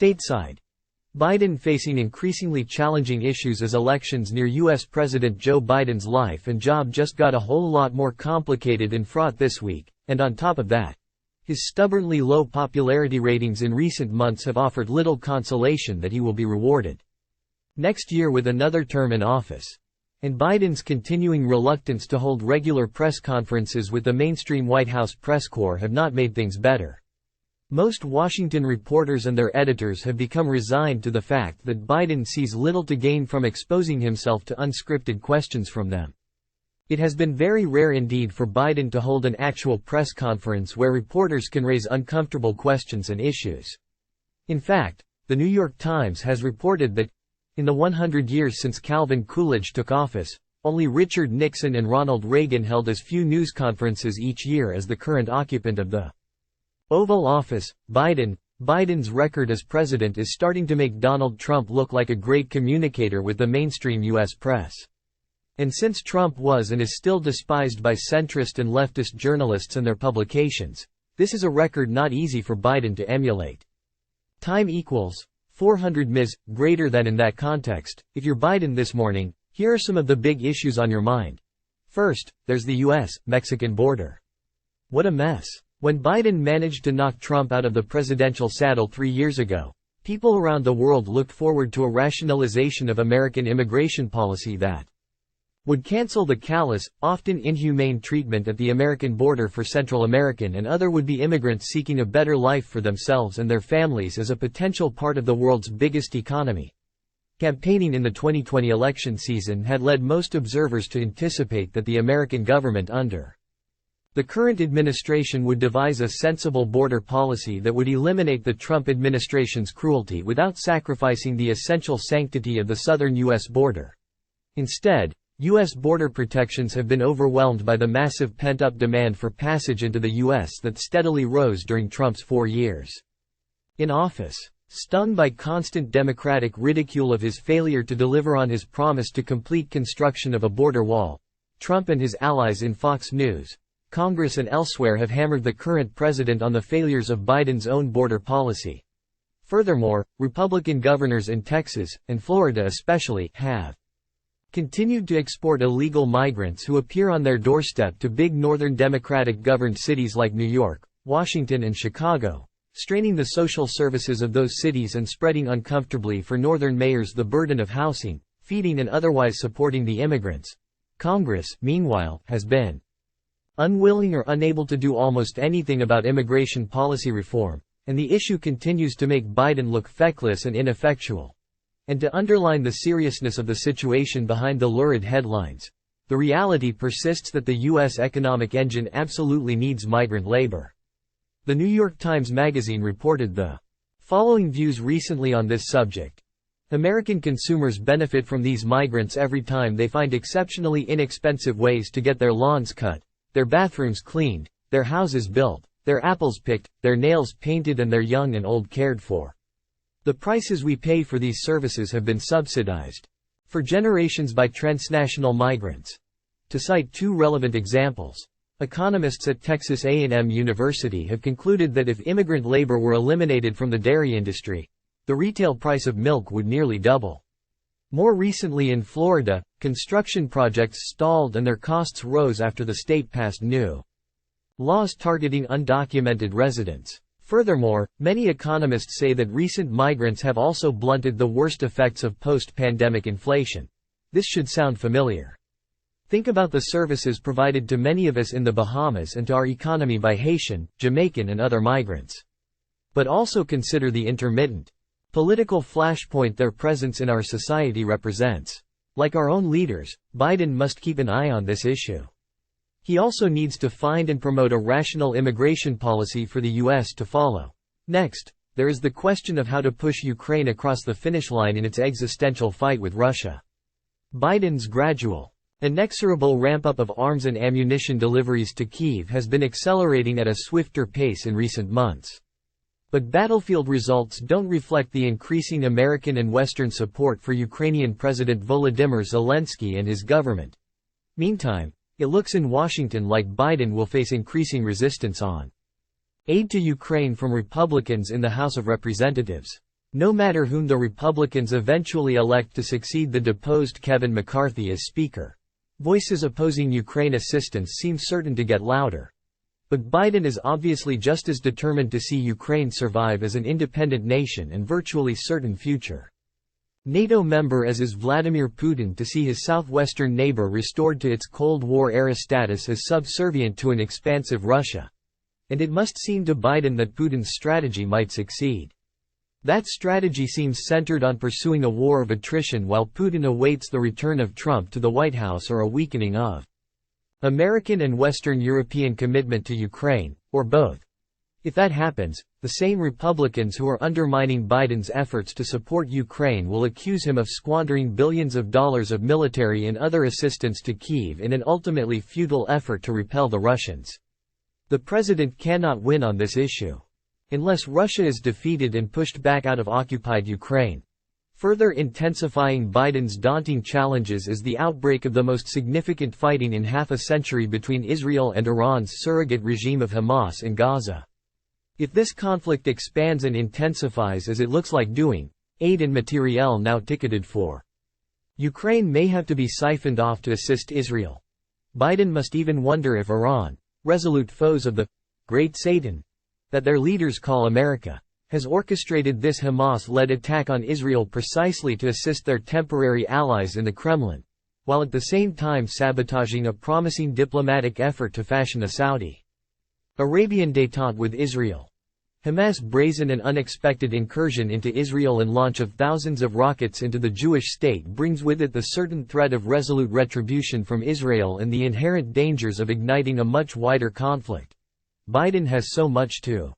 Stateside. Biden facing increasingly challenging issues as elections near U.S. President Joe Biden's life and job just got a whole lot more complicated and fraught this week, and on top of that, his stubbornly low popularity ratings in recent months have offered little consolation that he will be rewarded next year with another term in office. And Biden's continuing reluctance to hold regular press conferences with the mainstream White House press corps have not made things better. Most Washington reporters and their editors have become resigned to the fact that Biden sees little to gain from exposing himself to unscripted questions from them. It has been very rare indeed for Biden to hold an actual press conference where reporters can raise uncomfortable questions and issues. In fact, the New York Times has reported that, in the 100 years since Calvin Coolidge took office, only Richard Nixon and Ronald Reagan held as few news conferences each year as the current occupant of the Oval Office. Biden's record as president is starting to make Donald Trump look like a great communicator with the mainstream U.S. press. And since Trump was and is still despised by centrist and leftist journalists and their publications, this is a record not easy for Biden to emulate. Time equals 400 ms. Greater than in that context. If you're Biden this morning, here are some of the big issues on your mind. First, there's the U.S.-Mexican border. What a mess. When Biden managed to knock Trump out of the presidential saddle 3 years ago, people around the world looked forward to a rationalization of American immigration policy that would cancel the callous, often inhumane treatment at the American border for Central American and other would-be immigrants seeking a better life for themselves and their families as a potential part of the world's biggest economy. Campaigning in the 2020 election season had led most observers to anticipate that the American government under the current administration would devise a sensible border policy that would eliminate the Trump administration's cruelty without sacrificing the essential sanctity of the southern U.S. border. Instead, U.S. border protections have been overwhelmed by the massive pent-up demand for passage into the U.S. that steadily rose during Trump's 4 years in office. Stung by constant Democratic ridicule of his failure to deliver on his promise to complete construction of a border wall, Trump and his allies in Fox News, Congress and elsewhere have hammered the current president on the failures of Biden's own border policy. Furthermore, Republican governors in Texas, and Florida especially, have continued to export illegal migrants who appear on their doorstep to big northern Democratic-governed cities like New York, Washington and Chicago, straining the social services of those cities and spreading uncomfortably for northern mayors the burden of housing, feeding and otherwise supporting the immigrants. Congress, meanwhile, has been unwilling or unable to do almost anything about immigration policy reform, and the issue continues to make Biden look feckless and ineffectual. And to underline the seriousness of the situation behind the lurid headlines, the reality persists that the U.S. economic engine absolutely needs migrant labor. The New York Times Magazine reported the following views recently on this subject. American consumers benefit from these migrants every time they find exceptionally inexpensive ways to get their lawns cut, their bathrooms cleaned, their houses built, their apples picked, their nails painted and their young and old cared for. The prices we pay for these services have been subsidized for generations by transnational migrants. To cite 2 relevant examples, economists at Texas A&M University have concluded that if immigrant labor were eliminated from the dairy industry, the retail price of milk would nearly double. More recently in Florida, construction projects stalled and their costs rose after the state passed new laws targeting undocumented residents. Furthermore, many economists say that recent migrants have also blunted the worst effects of post-pandemic inflation. This should sound familiar. Think about the services provided to many of us in the Bahamas and to our economy by Haitian, Jamaican and other migrants. But also consider the intermittent political flashpoint their presence in our society represents. Like our own leaders, Biden must keep an eye on this issue. He also needs to find and promote a rational immigration policy for the U.S. to follow. Next, there is the question of how to push Ukraine across the finish line in its existential fight with Russia. Biden's gradual, inexorable ramp-up of arms and ammunition deliveries to Kyiv has been accelerating at a swifter pace in recent months. But battlefield results don't reflect the increasing American and Western support for Ukrainian President Volodymyr Zelensky and his government. Meantime, it looks in Washington like Biden will face increasing resistance on aid to Ukraine from Republicans in the House of Representatives. No matter whom the Republicans eventually elect to succeed the deposed Kevin McCarthy as Speaker, voices opposing Ukraine assistance seem certain to get louder. But Biden is obviously just as determined to see Ukraine survive as an independent nation and virtually certain future NATO member as is Vladimir Putin to see his southwestern neighbor restored to its Cold War-era status as subservient to an expansive Russia. And it must seem to Biden that Putin's strategy might succeed. That strategy seems centered on pursuing a war of attrition while Putin awaits the return of Trump to the White House or a weakening of American and Western European commitment to Ukraine, or both. If that happens, the same Republicans who are undermining Biden's efforts to support Ukraine will accuse him of squandering billions of dollars of military and other assistance to Kyiv in an ultimately futile effort to repel the Russians. The president cannot win on this issue. Unless Russia is defeated and pushed back out of occupied Ukraine. Further intensifying Biden's daunting challenges is the outbreak of the most significant fighting in half a century between Israel and Iran's surrogate regime of Hamas in Gaza. If this conflict expands and intensifies as it looks like doing, aid and materiel now ticketed for Ukraine may have to be siphoned off to assist Israel. Biden must even wonder if Iran, resolute foes of the Great Satan, that their leaders call America, has orchestrated this Hamas-led attack on Israel precisely to assist their temporary allies in the Kremlin, while at the same time sabotaging a promising diplomatic effort to fashion a Saudi Arabian détente with Israel. Hamas' brazen and unexpected incursion into Israel and launch of thousands of rockets into the Jewish state brings with it the certain threat of resolute retribution from Israel and the inherent dangers of igniting a much wider conflict. Biden has so much to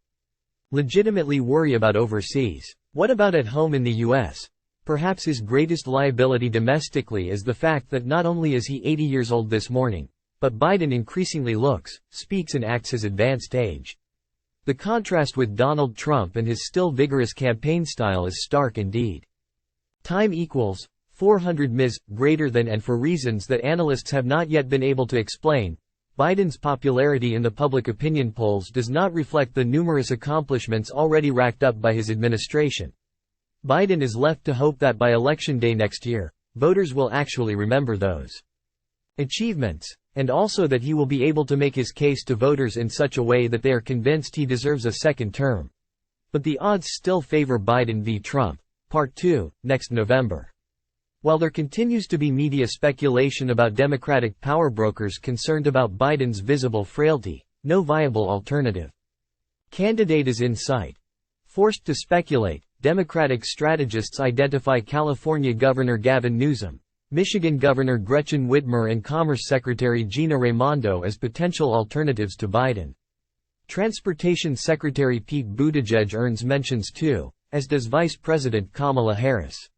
legitimately worry about overseas. What about at home in the U.S.? Perhaps his greatest liability domestically is the fact that not only is he 80 years old this morning, but Biden increasingly looks, speaks and acts his advanced age. The contrast with Donald Trump and his still vigorous campaign style is stark indeed. Time equals 400 ms. greater than and for reasons that analysts have not yet been able to explain. Biden's popularity in the public opinion polls does not reflect the numerous accomplishments already racked up by his administration. Biden is left to hope that by Election Day next year, voters will actually remember those achievements, and also that he will be able to make his case to voters in such a way that they are convinced he deserves a second term. But the odds still favor Biden v. Trump, Part 2, next November. While there continues to be media speculation about Democratic power brokers concerned about Biden's visible frailty, no viable alternative candidate is in sight. Forced to speculate, Democratic strategists identify California Governor Gavin Newsom, Michigan Governor Gretchen Whitmer and Commerce Secretary Gina Raimondo as potential alternatives to Biden. Transportation Secretary Pete Buttigieg earns mentions too, as does Vice President Kamala Harris.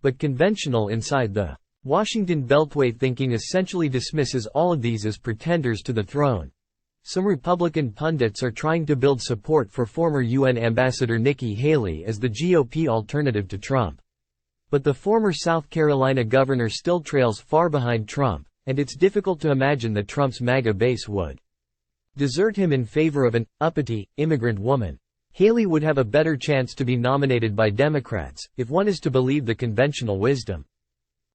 But conventional inside the Washington Beltway thinking essentially dismisses all of these as pretenders to the throne. Some Republican pundits are trying to build support for former UN Ambassador Nikki Haley as the GOP alternative to Trump. But the former South Carolina governor still trails far behind Trump, and it's difficult to imagine that Trump's MAGA base would desert him in favor of an uppity, immigrant woman. Haley would have a better chance to be nominated by Democrats, if one is to believe the conventional wisdom.